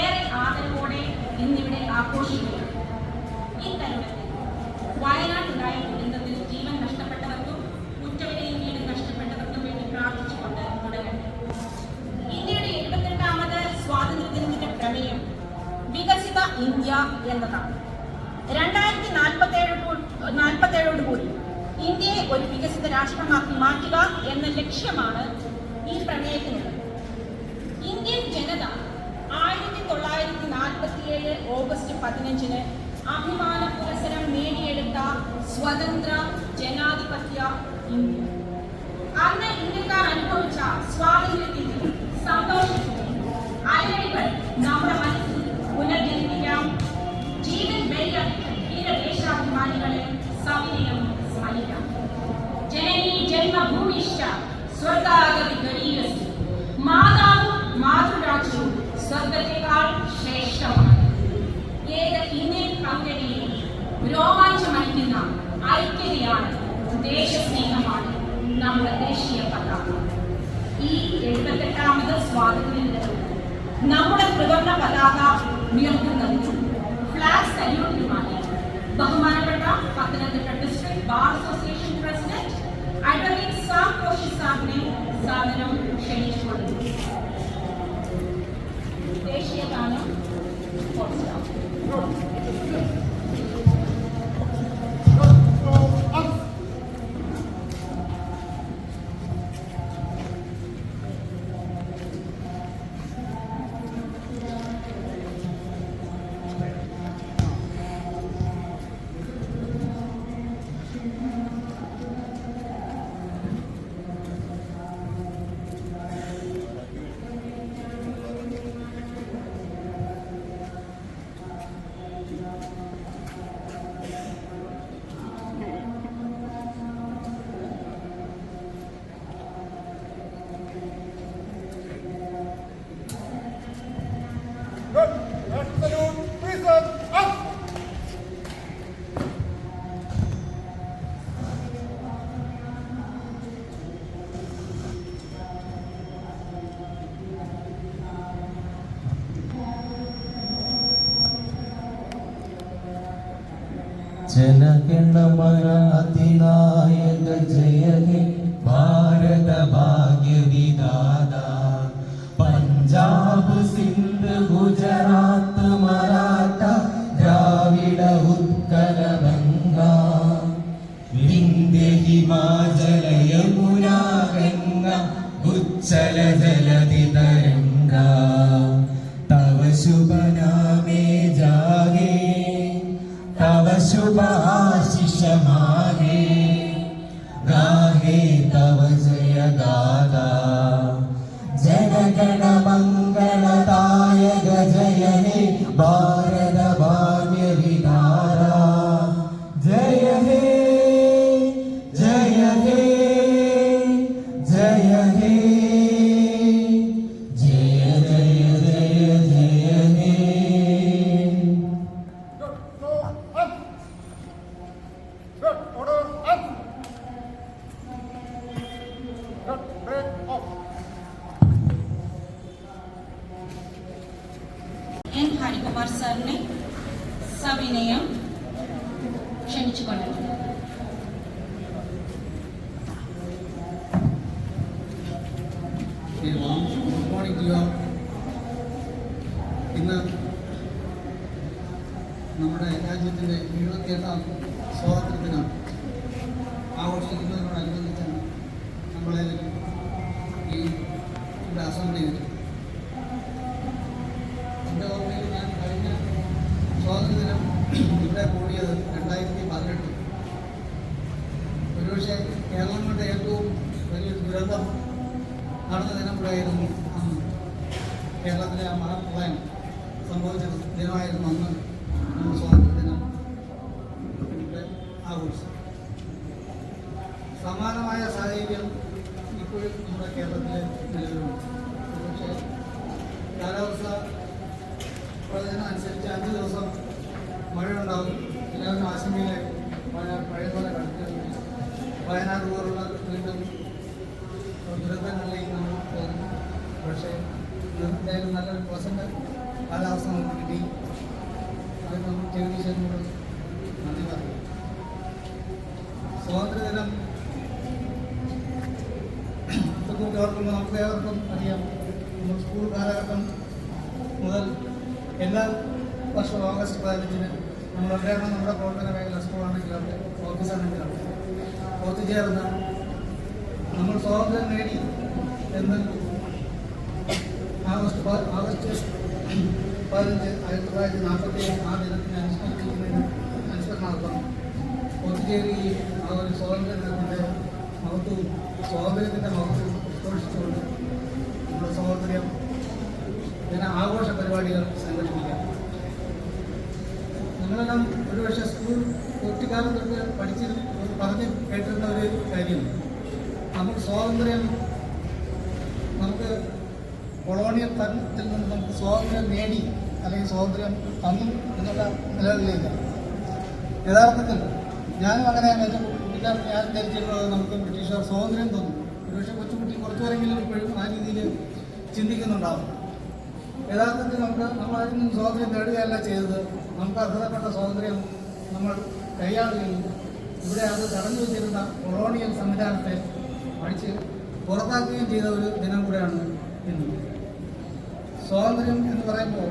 ഏറെ ആദരവോടെ ഇന്നിവിടെ ആഘോഷിക്കുകയാണ്. ഈ തരുണത്തിൽ വയനാട്ടിലുണ്ടായ ദുരന്തത്തിൽ ജീവൻ നഷ്ടപ്പെട്ടവർക്കും കുറ്റവിലയും വീട് നഷ്ടപ്പെട്ടവർക്കും വേണ്ടി പ്രാർത്ഥിച്ചുകൊണ്ട് തുടങ്ങട്ടെ. ഇന്ത്യയുടെ 78ാമത് സ്വാതന്ത്ര്യദിനത്തിന്റെ പ്രമേയം വികസിത ഇന്ത്യ എന്നതാണ്. 2047 ഇന്ത്യയെ ഒരു വികസിത രാഷ്ട്രമാക്കി മാറ്റുക എന്ന ലക്ഷ്യമാണ് ഈ പ്രമേയത്തിനുള്ളത്. ഇന്ത്യൻ ജനത 1947 ഓഗസ്റ്റ് 15 അഭിമാന പുരസ്സരം നേടിയെടുത്ത സ്വതന്ത്ര ജനാധിപത്യ ഇന്ത്യ. അന്ന് ഇന്ത്യക്കാർ അനുഭവിച്ച സ്വാതന്ത്ര്യത്തിന്റെ സന്തോഷത്തിന്റെ അലകൾ നമ്മുടെ മനസ്സിൽ പുനർജനിപ്പിക്കാം. ജീവൻ ബലിയർപ്പിച്ച ധീരദേശാഭിമാനികളെ സവിനയം സ്മരിക്കാം. ജനനീ ജന്മഭൂമിശ്ച സ്വർഗാഗതി ഗരീയസി. മാതാവും മാതൃരാജ്യവും സ്വർഗത്തെക്കാൾ ശ്രേഷ്ഠമാണ്. ഏക ഇന്ത്യൻ പൗരനെയും രോമാഞ്ചമണിക്കുന്ന ഐക്യതയാണ്, ദേശസ്നേഹമാണ് നമ്മുടെ ദേശീയ പതാക. ഈ 78ാമത് സ്വാതന്ത്ര്യദിനത്തിൽ നമ്മുടെ ത്രിവർണ്ണ പതാക ഉയർത്തുന്നത് ഫ്ലാഗ് സല്യൂട്ടുമായി ബഹുമാനപ്പെട്ട Pathanamthitta district bar association president advocate Sam Koshy സാറിനെ സാദരം ക്ഷണിച്ചുകൊള്ളുന്നു. ദേശീയ ഗാനം जनगणमन अधिनायक जय हे भारत भाग्य विधाता. पंजाब सिंध गुजरात मराठा द्राविड उत्कल गंगा. विंध्य हिमाचल यमुना गंगा उच्चल जलधि तरंगा. तव शुभ नामे जागे तव शुभ आशीष मागे. गाहे तव जय गाथा. जनगण मंगलदायक जय हे भारत भाग्य विधाता. जय हे जय हे जय हे जय जय जय जय हे. എൻ ഹരികുമാർ സാറിനെ സവിനയം ക്ഷണിച്ചുകൊള്ളുന്നു. Good morning to you. ഇന്ന് നമ്മുടെ രാജ്യത്തിൻ്റെ 78ാം സ്വാതന്ത്ര്യദിനം ആഘോഷിക്കുന്നതിനോടനുബന്ധിച്ചാണ് നമ്മളെ ഈ അസംബ്ലിയിൽ എൻ്റെ ഓർമ്മയിൽ ഞാൻ കഴിഞ്ഞ സ്വാതന്ത്ര്യദിനം ഇവിടെ കൂടിയത് 2018. ഒരുപക്ഷെ കേരളം കൊണ്ട് ഏറ്റവും വലിയൊരു ദുരന്തം നടന്ന ദിനം കൂടെയായിരുന്നു അന്ന്. കേരളത്തിലെ ആ മഹാപ്രളയം സംഭവിച്ച ദിനമായിരുന്നു അന്ന് നമ്മൾ സ്വാതന്ത്ര്യദിനം ഇവിടെ ആഘോഷിച്ചു. സമാനമായ സാഹചര്യം ഇപ്പോഴും നമ്മുടെ കേരളത്തിൽ നിലവിലുണ്ട്. പക്ഷേ കാലാവസ്ഥ പ്രവചനം അനുസരിച്ച് 5 ദിവസം മഴയുണ്ടാകും. എല്ലാവരും ആശങ്കയിലായി. പഴയ പോലെ കടത്തി വയനാട് പോലുള്ള വീണ്ടും ദുരന്തങ്ങളിലേക്ക് നമ്മൾ പോകുന്നു. പക്ഷേ എന്തായാലും നല്ലൊരു പ്രസന്റ് കാലാവസ്ഥ നമുക്ക് കിട്ടി. അത് നമ്മൾ ജഗദീശനോട് നന്ദി പറയും. സ്വാതന്ത്ര്യദിനം കുറിച്ച് ഓർക്കുമ്പോൾ നമുക്ക് ഏവർക്കും അറിയാം. നമ്മൾ സ്കൂൾ കാലഘട്ടം മുതൽ എല്ലാ വർഷവും ഓഗസ്റ്റ് 15-ന് നമ്മൾ എവിടെയാണ് നമ്മുടെ പ്രവർത്തന മേഖല, സ്കൂളാണെങ്കിലും ഓഫീസാണെങ്കിലും ഒത്തുചേർന്ന് നമ്മൾ സ്വാതന്ത്ര്യം നേടി എന്ന് ആഗസ്റ്റ് 15, 1947 ആ ദിനത്തിന് അനുസ്മരണാർത്ഥം ഒത്തുചേരുകയും ആ ഒരു സ്വാതന്ത്ര്യ ദിനത്തിൻ്റെ മഹത്വവും സ്വാതന്ത്ര്യത്തിൻ്റെ മഹത്വവും ഉദ്ഘോഷിച്ചുകൊണ്ട് നമ്മുടെ സ്വാതന്ത്ര്യം ദിന ആഘോഷ പരിപാടികൾ സംഘടിപ്പിക്കാം. നമ്മളെല്ലാം ഒരുപക്ഷെ സ്കൂൾ കുട്ടിക്കാലം തൊട്ട് പറഞ്ഞ് കേട്ടിരുന്ന ഒരു കാര്യം, നമുക്ക് സ്വാതന്ത്ര്യം നമുക്ക് കൊളോണിയൽ ഭരണത്തിൽ നിന്ന് നമുക്ക് സ്വാതന്ത്ര്യം നേടി അല്ലെങ്കിൽ സ്വാതന്ത്ര്യം തന്നു എന്നുള്ള നിലകളിലേക്ക് യഥാർത്ഥത്തിൽ ഞാനും അങ്ങനെയാണ്. ഞാൻ ധരിച്ചിട്ടുള്ളത് നമുക്ക് ബ്രിട്ടീഷുകാർ സ്വാതന്ത്ര്യം തന്നു. ഒരുപക്ഷെ കൊച്ചുകുട്ടി കുറച്ചുപേരെങ്കിലും ഇപ്പോഴും ആ രീതിയിൽ ചിന്തിക്കുന്നുണ്ടാവും. യഥാർത്ഥത്തിൽ നമ്മൾ അതിൽ നിന്നും സ്വാതന്ത്ര്യം നേടുകയല്ല ചെയ്തത്. നമുക്ക് അർഹതപ്പെട്ട സ്വാതന്ത്ര്യം നമ്മൾ കൈയാളുകയും ഇവിടെ അത് തടഞ്ഞു വെച്ചിരുന്ന കൊളോണിയൽ സംവിധാനത്തെ അടിച്ച് പുറത്താക്കുകയും ചെയ്ത ഒരു ദിനം കൂടെയാണ് ഇന്ന്. സ്വാതന്ത്ര്യം എന്ന് പറയുമ്പോൾ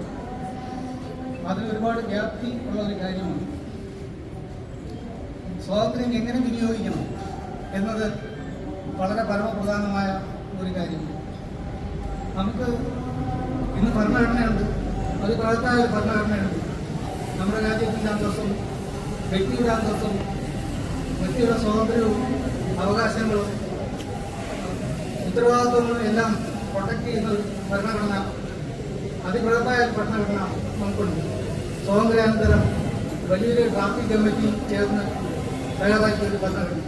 അതിൽ ഒരുപാട് വ്യാപ്തി ഉള്ള ഒരു കാര്യമാണ്. സ്വാതന്ത്ര്യം എങ്ങനെ വിനിയോഗിക്കണം എന്നത് വളരെ പരമപ്രധാനമായ ഒരു കാര്യമാണ്. നമുക്ക് ഇന്ന് ഭരണഘടനയുണ്ട്, അത് ബൃഹത്തായ ഒരു ഭരണഘടനയുണ്ട്. നമ്മുടെ രാജ്യത്തിൻ്റെ അന്തസ്സും വ്യക്തിയുടെ അന്തസ്സും വ്യക്തിയുടെ സ്വാതന്ത്ര്യവും അവകാശങ്ങളും ഉത്തരവാദിത്വങ്ങളും എല്ലാം പ്രൊട്ടക്ട് ചെയ്യുന്ന ഒരു ഭരണഘടന, അതിബൃഹത്തായ ഒരു ഭരണഘടന നമുക്കുണ്ട്. സ്വാതന്ത്ര്യാനന്തരം വലിയൊരു ഡ്രാഫ്റ്റിംഗ് കമ്മിറ്റി ചേർന്ന് തയ്യാറാക്കിയ ഒരു ഭരണഘടന.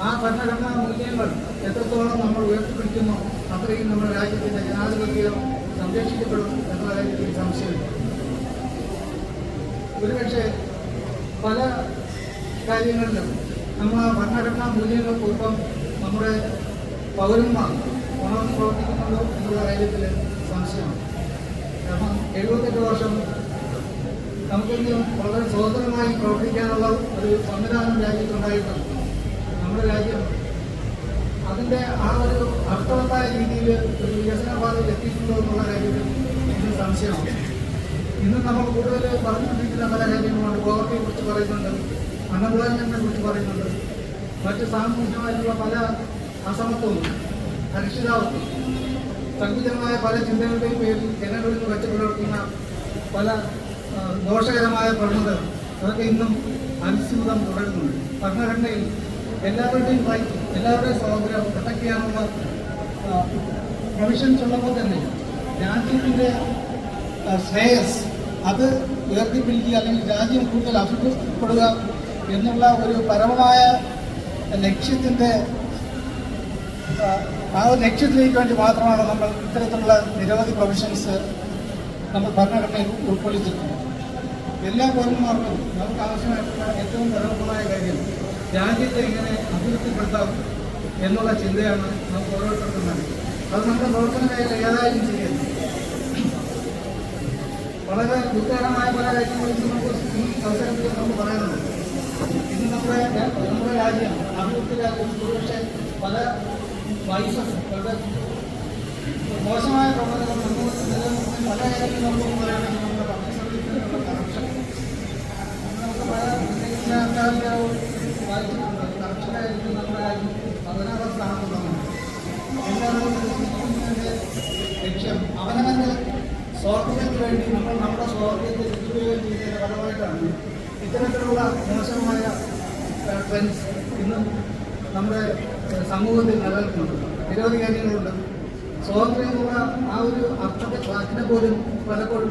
ആ ഭരണഘടനാ മൂല്യങ്ങൾ എത്രത്തോളം നമ്മൾ ഉയർത്തിപ്പിടിക്കുന്നു അത്രയും നമ്മുടെ രാജ്യത്തിൻ്റെ ജനാധിപത്യം സംരക്ഷിക്കപ്പെടും എന്ന കാര്യത്തിൽ സംശയമില്ല. ഒരുപക്ഷെ പല കാര്യങ്ങളിലും നമ്മൾ ആ ഭരണഘടനാ മൂല്യങ്ങൾക്കൊപ്പം നമ്മുടെ പൗരന്മാർ ഉണർന്ന് പ്രവർത്തിക്കുന്നുണ്ടോ എന്നുള്ള കാര്യത്തിൽ സംശയമാണ്. കാരണം 78 വർഷം നമുക്കിന്ന് വളരെ സ്വതന്ത്രമായി പ്രവർത്തിക്കാനുള്ള ഒരു സംവിധാനം രാജ്യത്തുണ്ടായിട്ടുണ്ട്. നമ്മുടെ രാജ്യം അതിൻ്റെ ആ ഒരു അർത്ഥവത്തായ രീതിയിൽ ഒരു വികസന പാതയിൽ എത്തിയിട്ടുണ്ടോ എന്നുള്ള കാര്യത്തിൽ ഇന്ന് സംശയമാണ്. ഇന്ന് നമ്മൾ കൂടുതൽ പറഞ്ഞുകൊണ്ടിരിക്കുന്ന പല കാര്യങ്ങളുണ്ട്. പോവർട്ടിയെ കുറിച്ച് പറയുന്നുണ്ട്, അൺഎംപ്ലോയ്മെൻറ്റിനെ കുറിച്ച് പറയുന്നുണ്ട്, മറ്റ് സാമൂഹികമായിട്ടുള്ള പല അസമത്വവും അരക്ഷിതാവത്വം, സങ്കുചിതമായ പല ചിന്തകളുടെയും പേരിൽ ജനങ്ങളിൽ നിന്ന് വെച്ച് പുലർത്തുന്ന പല ദോഷകരമായ പ്രവണതകൾ അതൊക്കെ ഇന്നും അനുസൃതം തുടരുന്നുണ്ട്. ഭരണഘടനയിൽ എല്ലാവരുടെയും റൈറ്റ്, എല്ലാവരുടെയും സ്വാതന്ത്ര്യം പ്രൊട്ടക്ട് ചെയ്യാനുള്ള പ്രൊവിഷൻസ് ഉള്ളപ്പോൾ തന്നെ രാജ്യത്തിൻ്റെ ശ്രേയസ് അത് ഉയർത്തിപ്പിടിക്കുക അല്ലെങ്കിൽ രാജ്യം കൂടുതൽ അഭിവൃദ്ധിപ്പെടുക എന്നുള്ള ഒരു പരമമായ ലക്ഷ്യത്തിൻ്റെ ആ ഒരു ലക്ഷ്യത്തിലേക്ക് വേണ്ടി മാത്രമാണ് നമ്മൾ ഇത്തരത്തിലുള്ള നിരവധി പ്രൊവിഷൻസ് നമ്മൾ ഭരണഘടനയിൽ ഉൾക്കൊള്ളിച്ചിട്ടുണ്ട്. എല്ലാ പൗരന്മാർക്കും നമുക്ക് ആവശ്യമായിട്ടുള്ള ഏറ്റവും പ്രധാനമായ കാര്യം രാജ്യത്തെ എങ്ങനെ അഭിവൃദ്ധിപ്പെടുത്താം എന്നുള്ള ചിന്തയാണ് നമുക്ക് ഓരോരുത്തർക്കും നൽകി. അത് നമ്മുടെ പ്രവർത്തന മേഖല ഏതായാലും ചെയ്യുന്നു. വളരെ ദുഃഖകരമായ പല കാര്യങ്ങളും നമുക്ക് ഈ അവസരത്തിൽ നമുക്ക് പറയാനുണ്ട്. ഇന്ന് നമ്മുടെ രാജ്യം അഭിവൃദ്ധി രാജ്യം ഒരുപക്ഷെ പല വൈസസ് വളരെ മോശമായ പ്രവണതകൾ നമുക്ക് നിലനിൽക്കുന്ന പല കാര്യങ്ങളും നമുക്ക് പറയുകയാണെങ്കിൽ നമ്മുടെ പബ്ലിക് സർവീസിനുള്ള കറപ്ഷൻ നമുക്ക് പല വായിച്ചിട്ടുണ്ട്. കറപ്ഷനായിരിക്കും നമ്മുടെ രാജ്യം 16ാം സ്ഥാനത്തുള്ളതാണ്. എല്ലാവരും ജീവിക്കുന്നതിൻ്റെ ലക്ഷ്യം അവനവൻ്റെ സ്വാതന്ത്ര്യത്തിന് വേണ്ടി നമ്മൾ നമ്മുടെ സ്വാതന്ത്ര്യത്തെ ദുരുപയോഗം ചെയ്യുന്നതിൻ്റെ ഫലമായിട്ടാണ് ഇത്തരത്തിലുള്ള മോശമായ ട്രെൻഡ്സ് ഇന്നും നമ്മുടെ സമൂഹത്തിൽ നിലനിൽക്കുന്നുണ്ട്. നിരവധി കാര്യങ്ങളുണ്ട്. സ്വാതന്ത്ര്യം എന്നുള്ള ആ ഒരു അർത്ഥത്തെ അതിനെ പോലും പലപ്പോഴും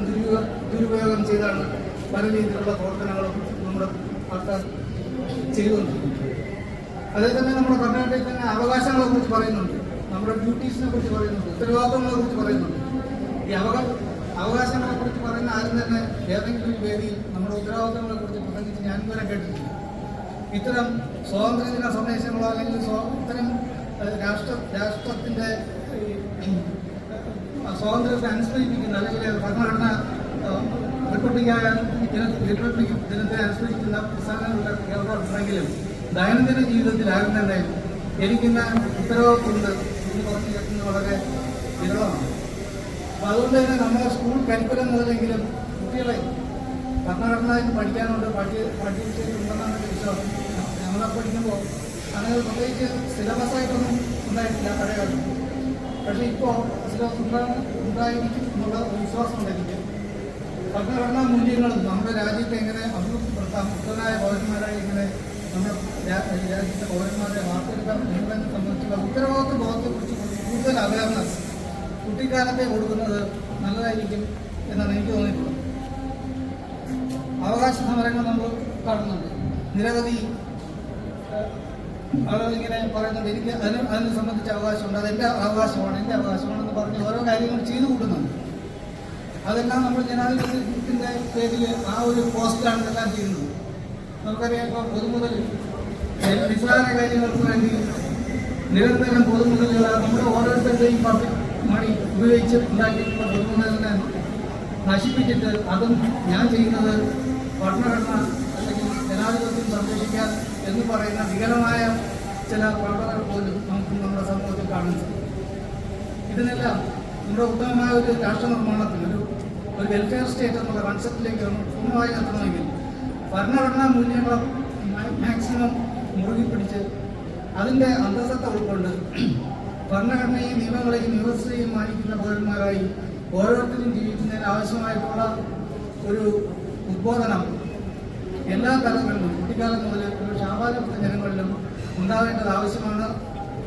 ദുരുപയോഗം ചെയ്താണ് പല രീതിയിലുള്ള പ്രവർത്തനങ്ങളും നമ്മുടെ ആൾക്കാർ ചെയ്തുകൊണ്ടിരിക്കുന്നത്. അതേ തന്നെ നമ്മുടെ ഭരണഘടനയിൽ തന്നെ അവകാശങ്ങളെ കുറിച്ച് പറയുന്നുണ്ട്, നമ്മുടെ ഡ്യൂട്ടീസിനെ കുറിച്ച് പറയുന്നുണ്ട്, ഉത്തരവാദിത്തങ്ങളെ കുറിച്ച് പറയുന്നുണ്ട്. ഈ അവകാശങ്ങളെ കുറിച്ച് പറയുന്ന ആരും തന്നെ ഏതെങ്കിലും ഒരു വേദിയിൽ നമ്മുടെ ഉത്തരവാദിത്തങ്ങളെ കുറിച്ച് പ്രസംഗിച്ച് ഞാൻ ഇതുവരെ കേട്ടിട്ടില്ല. ഇത്തരം സ്വാതന്ത്ര്യദിന സന്ദേശങ്ങളോ അല്ലെങ്കിൽ ഇത്തരം രാഷ്ട്രത്തിൻ്റെ സ്വാതന്ത്ര്യത്തെ അനുസ്മരിപ്പിക്കുന്ന അല്ലെങ്കിൽ ഭരണഘടന റിപ്പബ്ലിക് ദിനത്തെ അനുസ്മരിക്കുന്ന പ്രസ്ഥാനങ്ങളുടെ ഏർപ്പാടുണ്ടെങ്കിലും ദൈനംദിന ജീവിതത്തിൽ ആരും തന്നെ എനിക്കിന്ന് ഉത്തരവാദിത്വമുണ്ട് എന്ന് പറഞ്ഞു കേൾക്കുന്നത് വളരെ വിരളമാണ്. അപ്പോൾ അതുകൊണ്ട് തന്നെ നമ്മുടെ സ്കൂൾ കരിക്കുലം മുതലെങ്കിലും കുട്ടികളെ ഭരണഘടന എന്ന് പഠിക്കാനുണ്ട് പഠിച്ചിട്ടുണ്ടെന്നാണ് എൻ്റെ വിശ്വാസം. ഞങ്ങളെ പഠിക്കുമ്പോൾ അങ്ങനെ പ്രത്യേകിച്ച് സിലബസായിട്ടൊന്നും ഉണ്ടായിട്ടില്ല പഴയ കാലത്ത്. പക്ഷേ ഇപ്പോൾ സിലബസ് ഉണ്ടായിരിക്കും എന്നുള്ള വിശ്വാസമുണ്ട് എനിക്ക്. ഭരണഘടനാ മൂല്യങ്ങളും നമ്മുടെ രാജ്യത്തെ എങ്ങനെ അഭിവൃദ്ധിപ്പെടുത്താം, മുക്തനായ പൗരന്മാരായി എങ്ങനെ നമ്മുടെ രാജ്യത്തെ പൗരന്മാരെ വാർത്തെടുക്കാം എന്നതിനെ സംബന്ധിച്ചുള്ള ഉത്തരവാദിത്വ ബോധത്തെക്കുറിച്ച് കൂടുതൽ അവയർനെസ് കുട്ടിക്കാലത്തെ കൊടുക്കുന്നത് നല്ലതായിരിക്കും എന്നാണ് എനിക്ക് തോന്നിയിട്ടുള്ളത്. അവകാശ സമരങ്ങൾ നമ്മൾ കാണുന്നുണ്ട്. നിരവധി ആളുകൾ ഇങ്ങനെ പറയുന്നുണ്ട് എനിക്ക് അതിനെ സംബന്ധിച്ച അവകാശമുണ്ട്, അതെൻ്റെ അവകാശമാണെന്ന് പറഞ്ഞ് ഓരോ കാര്യങ്ങൾ ചെയ്തു കൂട്ടുന്നുണ്ട്. അതെല്ലാം നമ്മൾ ജനാധിപത്യത്തിൻ്റെ പേരിൽ ആ ഒരു പോസ്റ്റിലാണ് ഇതെല്ലാം ചെയ്യുന്നത്. നമുക്കറിയാം, ഇപ്പോൾ പൊതുമുതൽ നിസ്സാര കാര്യങ്ങൾക്ക് വേണ്ടി നിരന്തരം പൊതുമുതലുകൾ നമ്മുടെ ഓരോരുത്തരുടെയും പബ്ലിക് മണി ഉപയോഗിച്ച് ഉണ്ടാക്കിയിട്ടുള്ള പൊതുമുതലിനെ നശിപ്പിച്ചിട്ട് അതും ഞാൻ ചെയ്യുന്നത് ഭരണഘടന അല്ലെങ്കിൽ ജനാധിപത്യം സംരക്ഷിക്കാൻ എന്ന് പറയുന്ന വികലമായ ചില പ്രവർത്തനങ്ങൾ പോലും നമുക്ക് നമ്മുടെ സമൂഹത്തിൽ കാണാൻ സാധിക്കും. ഇതിനെല്ലാം നമ്മുടെ ഉത്തമമായ ഒരു രാഷ്ട്ര നിർമ്മാണത്തിൽ ഒരു വെൽഫെയർ സ്റ്റേറ്റ് എന്നുള്ള കൺസെപ്റ്റിലേക്ക് പൂർണ്ണമായി എത്തണമെങ്കിൽ ഭരണഘടനാ മൂല്യങ്ങൾ മാക്സിമം മുറുകി പിടിച്ച് അതിൻ്റെ അന്തസത്ത ഉൾക്കൊണ്ട് ഭരണഘടനയും നിയമങ്ങളെയും വ്യവസ്ഥയും മാനിക്കുന്ന പൗരന്മാരായി ഓരോരുത്തരും ജീവിക്കുന്നതിന് ആവശ്യമായിട്ടുള്ള ഒരു ഉദ്ബോധനം എല്ലാ തലങ്ങളിലും കുട്ടിക്കാലം മുതൽ ശാപാരപ്പെട്ട ജനങ്ങളിലും ഉണ്ടാവേണ്ടത് ആവശ്യമാണ്.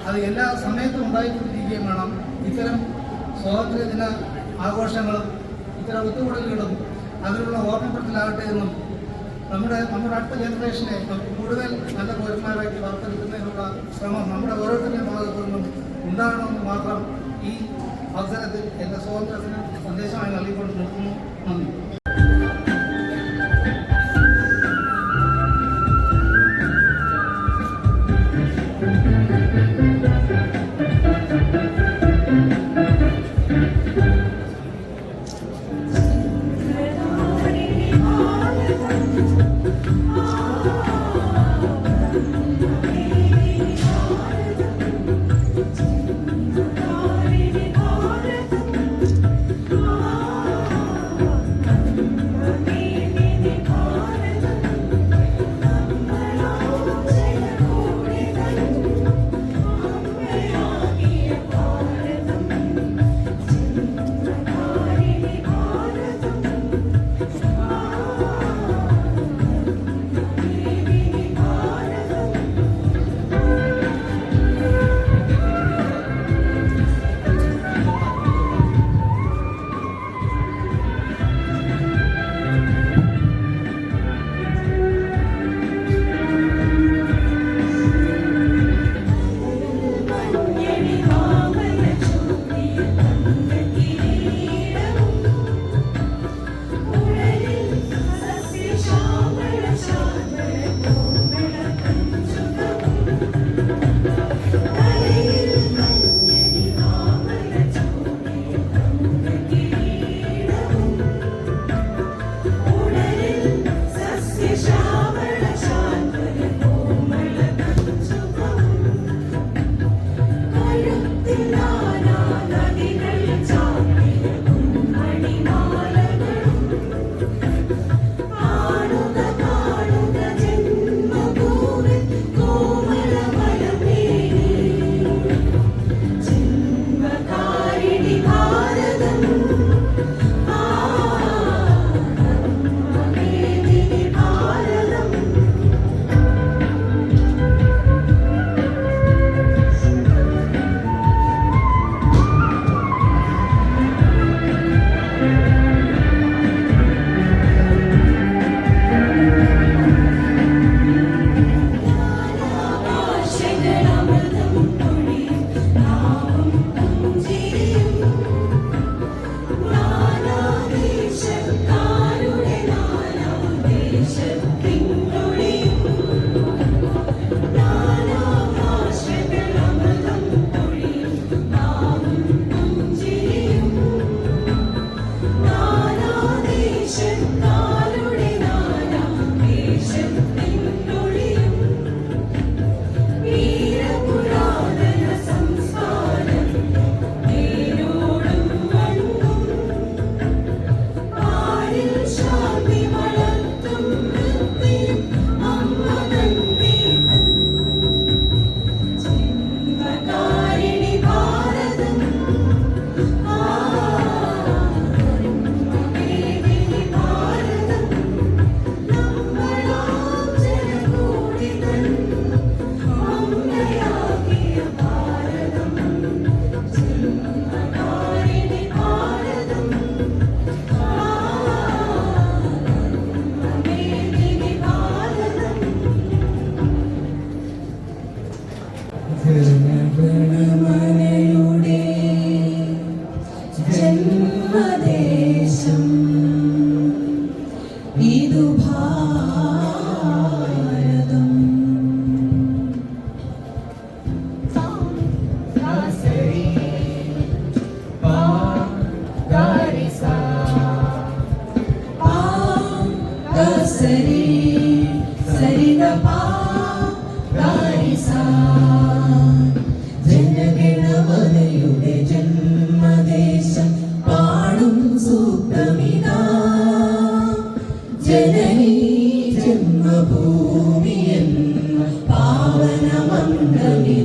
അത് എല്ലാ സമയത്തും ഉണ്ടായിക്കൊണ്ടിരിക്കുകയും വേണം. ഇത്തരം സ്വാതന്ത്ര്യദിന ആഘോഷങ്ങളും ഇത്തരം ഒത്തുകൂടലുകളും അതിനുള്ള ഓർമ്മപ്പെടുത്തലാകട്ടെ എന്നും നമ്മുടെ അടുത്ത ജനറേഷനെ കൂടുതൽ നല്ല പൗരന്മാരാക്കി വാർത്തെടുക്കുന്നതിനുള്ള ശ്രമം നമ്മുടെ ഓരോരുത്തരുടെയും ഭാഗത്തു നിന്നും ഉണ്ടാകണമെന്ന് മാത്രം ഈ അവസരത്തിൽ എൻ്റെ സ്വാതന്ത്ര്യത്തിന് സന്ദേശമായി നൽകിക്കൊണ്ട് നിർത്തുന്നു. നന്ദി.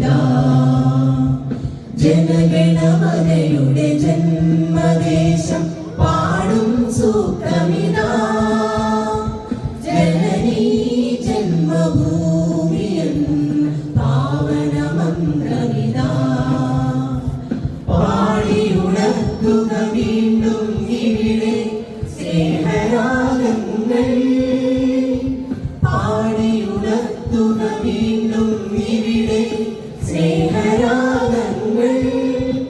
സൂക്തമിതാ. ജനഗണമനയുടെ ജന്മദേശം പാടും സൂക്തമിതാ. ജനനീ ജന്മഭൂമിയൻ പാവനമന്ത്രമിതാ. പാടിയുണർത്തുക വീണ്ടും ഇവിടെ സ്നേഹരാഗങ്ങൾ. പാടിയുണർത്തുക വീണ്ടും ഇവിടെ സ്നേഹരാഗങ്ങൾ.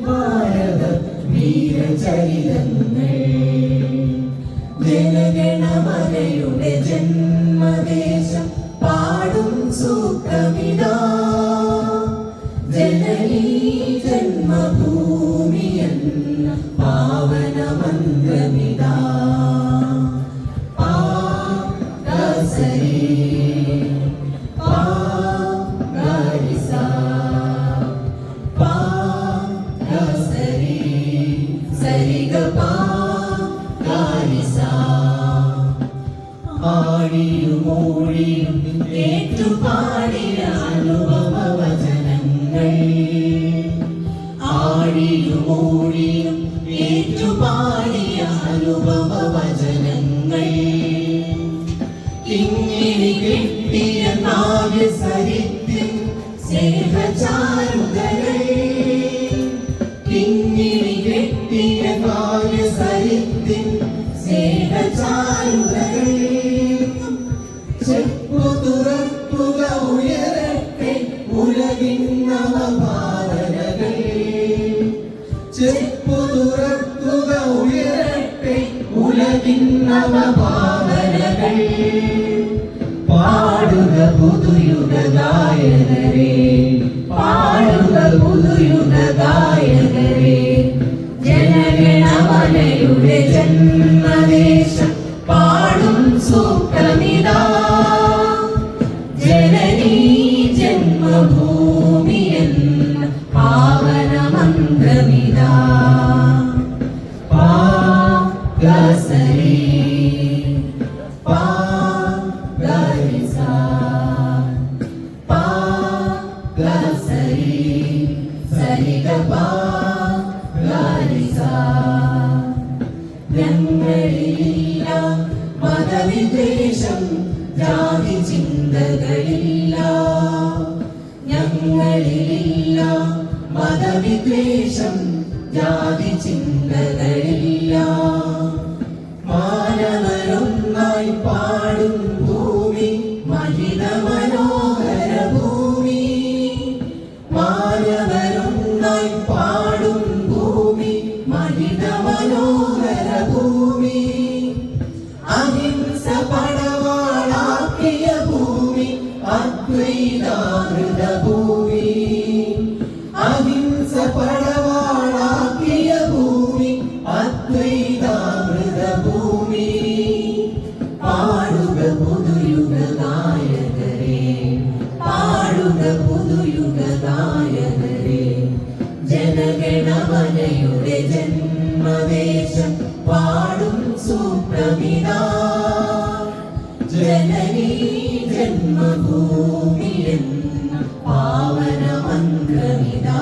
ഭാരത വീരചരിതങ്ങൾ. ജനഗണമനയുടെ ജന്മദേശം പാടും സൂക്തമിതാ. ജനനീ ജന്മഭൂമിയൻ പാവനമന്ത്രമിതാ. പാസരി പാരിസ പാസരി സരിഗ പാരിസ. ആടിയും മൂടിയും ഏറ്റുപാടിയ അനുഭവ വചനങ്ങൾ. ആടിയും മൂടിയും ഏറ്റുപാടിയ അനുഭവ വചനങ്ങൾ. ഇങ്ങനെ കിട്ടിയ കാവ്യസരിത്യം സ്നേഹചാരുതകൾ. ഇങ്ങനെ കിട്ടിയ കാവ്യസരിത്യം സ്നേഹചാരുതകൾ. ചെപ്പു തുറക്കുക ഉയരട്ടെ ഉലകിൻ നവഭാവനകൾ. ചെപ്പു തുറക്കുക ഉയരട്ടെ ഉലകിൻ നവഭാവനകൾ. പാടുക പുതുയുഗ ഗായകരെ. പാടുക പുതുയുഗ ഗായകരെ. ജനഗണമനയുടെ ജന്മദേശം പാടും സൂക്തമിതാ. ജനനീ ജന്മഭൂമിയൻ പാവനമന്ത്രമിതാ. പാസരി പാരിസ പാസരി സരിഗ പാരിസ. ഞങ്ങളിലില്ല മതവിദ്വേഷം ജാതി ചിന്തകളില്ല. ഞങ്ങളിലില്ല മതവിദ്വേഷം ജാതി ചിന്തകളില്ല. മാനവരൊന്നായി പാടും ഭൂമി മഹിത മനോഹര ഭൂമി. മാനവരൊന്നായി പാടും ഭൂമി മഹിത മനോഹര ഭൂമി. അഹിംസ പടവാളാക്കിയ ഭൂമി അദ്വൈതാമൃത ഭൂമി. അഹിംസ പടവാളാക്കിയ ഭൂമി അദ്വൈതാമൃത ഭൂമി. പാടുക പുതുയുഗ ഗായകരെ. പാടുക പുതുയുഗ ഗായകരെ. ജനഗണമനയുടെ ജന്മദേശം പാടും സൂക്തമിതാ. ജനനീ ജന്മഭൂമിയൻ പാവനമന്ത്രമിതാ.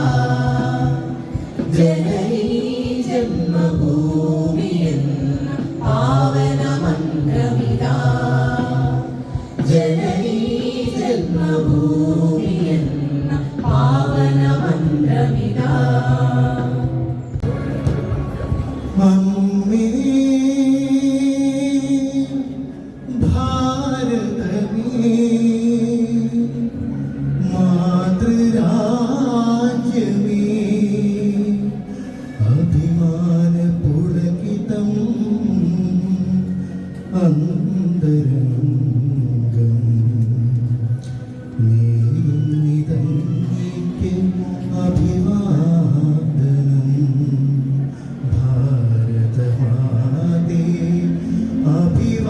ജനനീ ജന്മഭൂമിയൻ പാവനമന്ത്രമിതാ. ജനനീ ജന്മഭൂമിയൻ പാവനമന്ത്രമിതാ. അമ്മേ ഭാരതമേ മാതൃരാജ്യമേ അഭിമാന പുളകിതം അന്തരംഗം. നീതന്നിക്ക് അഭിവാദനം. ഭാരതമാതേ അഭിവാദനം.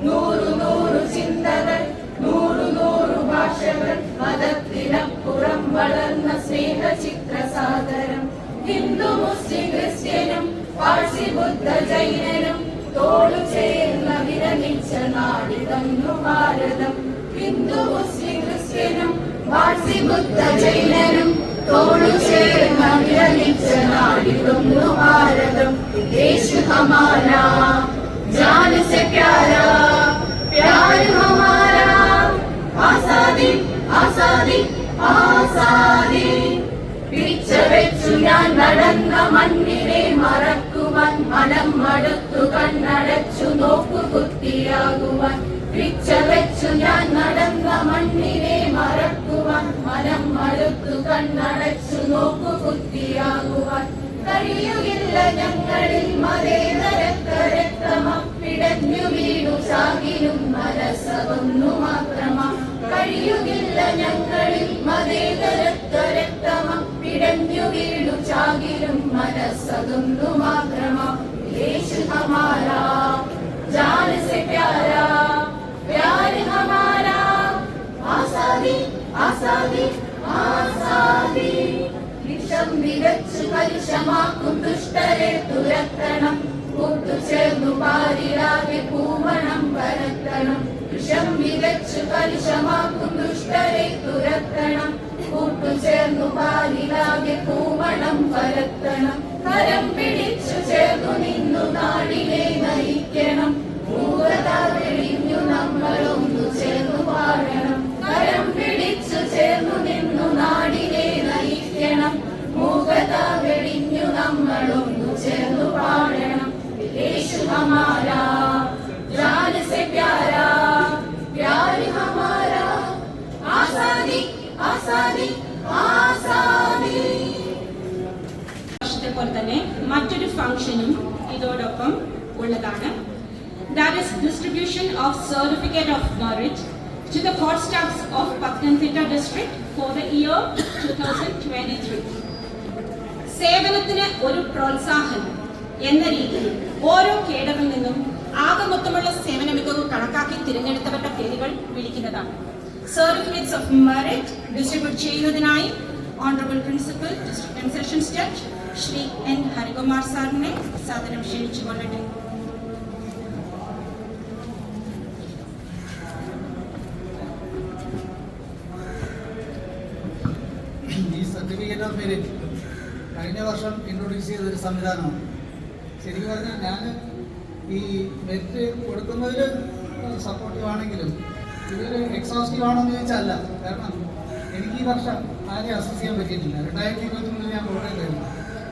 നൂറു നൂറു ചിന്തകൾ നൂറു നൂറു ഭാഷകൾ മതത്തിൽ വളർന്ന സ്നേഹചിത്രസാദരം ഹിന്ദു മുസ്ലിം ക്രിസ്ത്യനും പാഴ്സി ബുദ്ധ ജൈനനും തോളു ചേർന്ന വിരമിച്ച നാടിതന്നു ഭാരതം ഹിന്ദു മുസ്ലിം ക്രിസ്ത്യനും പാഴ്സി ബുദ്ധ ജൈനനും തോളു ചേർന്ന വിരമിച്ച നാടിതന്നു ഭാരതം ദേശ ഹമാരാ जान से प्यारा प्यार हमारा आजादी आजादी आजादी പിച്ചവെച്ചു ഞാൻ നടന്ന മണ്ണിനെ മറക്കുവാൻ മനം മടുത്തു കണ്ണടച്ചു നോക്കുകുത്തിയാകുവാൻ പിച്ചവെച്ചു ഞാൻ നടന്ന മണ്ണിനെ മറക്കുവാൻ മനം മടുത്തു കണ്ണടച്ചു നോക്കുകുത്തിയാകുവാൻ കഴിയുകില്ല ഞങ്ങളിൽ മതേതരക്തരക്തമം പിടഞ്ഞു വീണു സാകിലും മനസ്സകൊന്നു മാത്രമാം കഴിയുകില്ല ഞങ്ങളിൽ മതേതരക്തരക്തമം പിടഞ്ഞു വീണു ചാകിലും മനസ്സകൊന്നു മാത്രമാം ദേശ് ഹമാരാ ജാൻ സെ പ്യാരാ പ്യാർ ഹമാരാ ആസാദി ആസാദി ആസാദി വിഷം വിതച്ചു കലുഷമാക്കും ദുഷ്ടരെ തുരത്തണം കൂട്ടുചേർന്നു പാരിലാകെ പൂമണം പരത്തണം വിഷം വിതച്ചു കലുഷമാക്കും ദുഷ്ടരെ തുരത്തണം കൂട്ടുചേർന്നു പാരിലാകെ പൂമണം പരത്തണം കരം പിടിച്ചു ചേർന്നു നിന്നു നാടിനെ നയിക്കണം മൂകത വെളിഞ്ഞു നമ്മളൊന്നു ചേർന്നു പാടണം കരം പിടിച്ചു ചേർന്നു നിന്നു നാടിനെ നയിക്കണം മൂകത വെളിഞ്ഞു നമ്മളൊന്നു ചേർന്നു പാടണം യേശു ഹമാരാ ജാൻ സെ പ്യാരാ പ്യാർ ഹമാരാ ആസാദി ആസാദി ആസാദി. പോലെ തന്നെ മറ്റൊരു ഫംഗ്ഷനും ഇതോടൊപ്പം ഉള്ളതാണ്. That is distribution of certificate of merit to the court staffs of Pathanamthitta district for the year 2023. സേവനത്തിന് ഒരു പ്രോത്സാഹനം എന്ന രീതിയിൽ ഓരോ കേഡറിൽ നിന്നും ആകെ മൊത്തമുള്ള സേവന മികവ് കണക്കാക്കി തിരഞ്ഞെടുത്തവരുടെ പേരുകൾ വിളിക്കുന്നതാണ്. സർട്ടിഫിക്കറ്റ്സ് ഓഫ് മെറിറ്റ് ഡിസ്ട്രിബ്യൂട്ട് ചെയ്യുന്നതിനായി honourable principal district and sessions judge Shri N Harikumar സാറിനെ സാദരം ക്ഷണിച്ചുകൊള്ളട്ടെ. ഈ സർട്ടിഫിക്കറ്റ് ഓഫ് മെറിറ്റ് കഴിഞ്ഞ വർഷം ഇൻട്രൊഡ്യൂസ് ചെയ്തൊരു സംവിധാനമാണ്. ശരിക്കും പറഞ്ഞാൽ ഞാൻ ഈ മെറിറ്റ് കൊടുക്കുന്നതിൽ സപ്പോർട്ടീവ് ആണെങ്കിലും ഇതൊരു എക്സോസ്റ്റീവ് ആണോ എന്ന് ചോദിച്ചാൽ അല്ല. കാരണം എനിക്ക് ഈ വർഷം ആരെയും അസസ് ചെയ്യാൻ പറ്റിയിട്ടില്ല. 2023 ഞാൻ കോട്ടയത്തായിരുന്നു.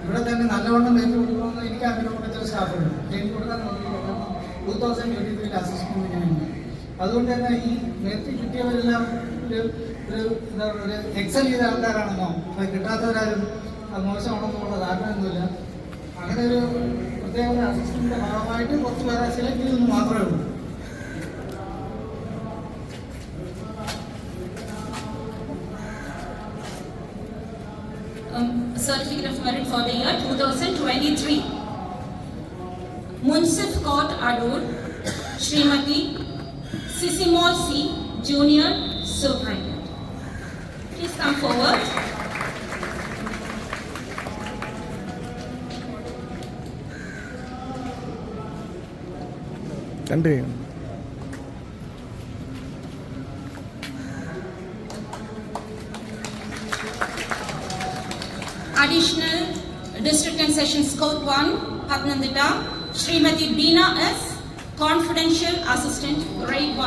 ഇവിടെ തന്നെ നല്ലവണ്ണം മെറിറ്റ് കൊടുക്കണമെന്ന് എനിക്ക് ആഗ്രഹമുള്ള ചില സ്റ്റാഫുണ്ട്. എനിക്ക് കൊടുക്കാൻ നോക്കിയില്ല. കാരണം 2023 അസിസ്റ്റന്റ് ഞാനുണ്ട്. അതുകൊണ്ട് തന്നെ ഈ മെറിറ്റ് കിട്ടിയവരെല്ലാം എന്താ പറയുക, ഒരു എക്സൽ ചെയ്ത ആൾക്കാരാണെന്നോ അത് കിട്ടാത്തവരാരും അത് മോശമാണെന്നുള്ള ധാരണയൊന്നുമില്ല. അങ്ങനെ ഒരു പ്രത്യേക ഒരു അസിസ്റ്റന്റിന്റെ ഭാഗമായിട്ട് കുറച്ച് പേരെ സെലക്ട് ചെയ്തെന്ന് മാത്രമേ ഉള്ളൂ. Certificate of merit for the year 2023. Munsif Court Adur, Srimati Sisimol C, Junior Superintendent. Please come forward. Additional District and Sessions Court 1, Pathanamthitta, Srimati Beena S, Confidential Assistant, Grade 1.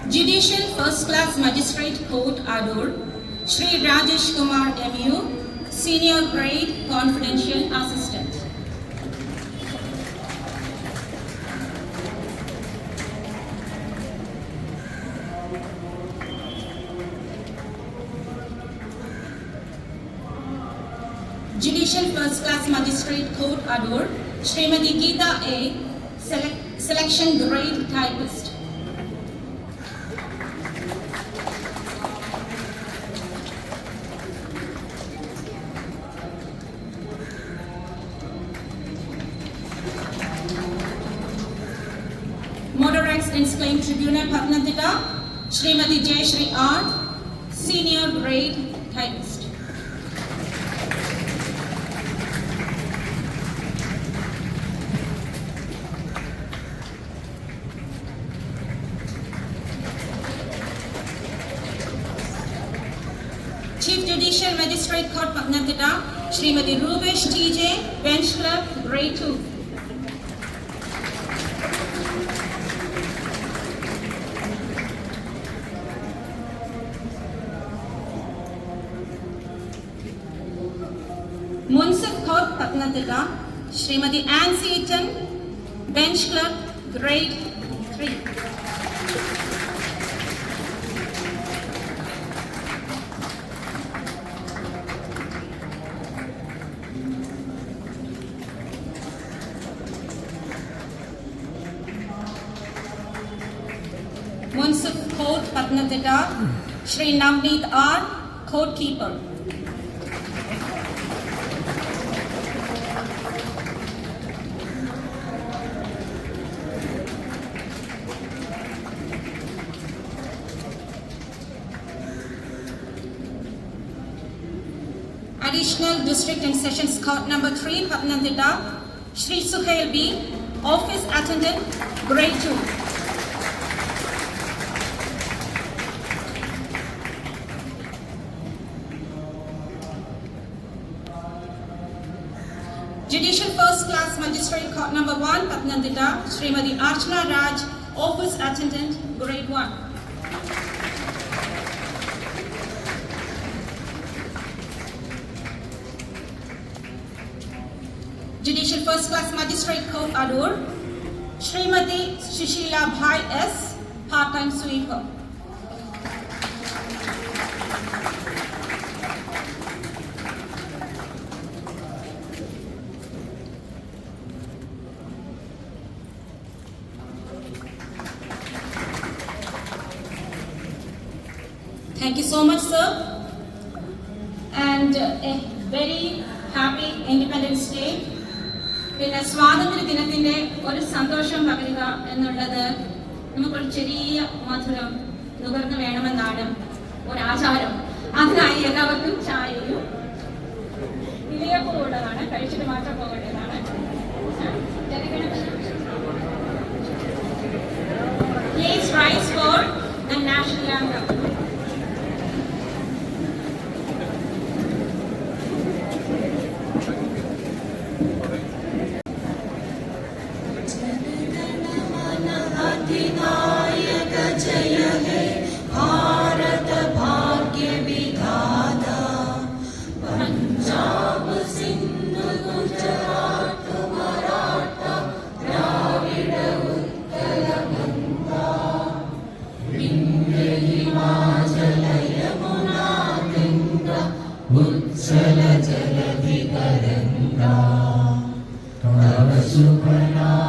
Judicial First Class Magistrate Court Adur, Shri Rajesh Kumar MU, Senior Grade Confidential Assistant. Judicial First Class Magistrate Court Adur, Srimati Geeta A, Selection Grade Typist. Claim Tribunal, Pathanamthitta, Srimati Jayashree R, Senior Grade Typist. Chief Judicial Magistrate Court, Pathanamthitta, Srimati Rubesh TJ, Bench Clerk, Grade 2. Munsif Court, Pathanamthitta, Srimati Ann Seaton, Bench Clerk, Grade 3. Munsif Court, Pathanamthitta, Shri Navneet R, Court Keeper. Additional District and Sessions Court number 3, Pathanamthitta, Shri Suhail B, Office Attendant, Grade 2. Judicial First Class Magistrate Court number 1, Pathanamthitta, Srimati Archana Raj, Office Attendant, Grade 1. Judicial First Class Magistrate Court Adur, Srimati Shishila Bhai S, Part-Time Sweeper. Thank you so much, sir, and a very happy Independence Day. പിന്നെ സ്വാതന്ത്ര്യ ദിനത്തിന്റെ ഒരു സന്തോഷം പകരുക എന്നുള്ളത് നമുക്കൊരു ചെറിയ മധുരം നുകർന്നു വേണമെന്നാണ് ഒരാചാരം. അതിനായി എല്ലാവർക്കും ചായയും ഇലയപ്പവും ഉള്ളതാണ്, കഴിച്ചിട്ട് മാത്രം പോകേണ്ടതാണ്. Please rise for the national anthem. उच्चल जलधि तरंगा तव शुभ नाम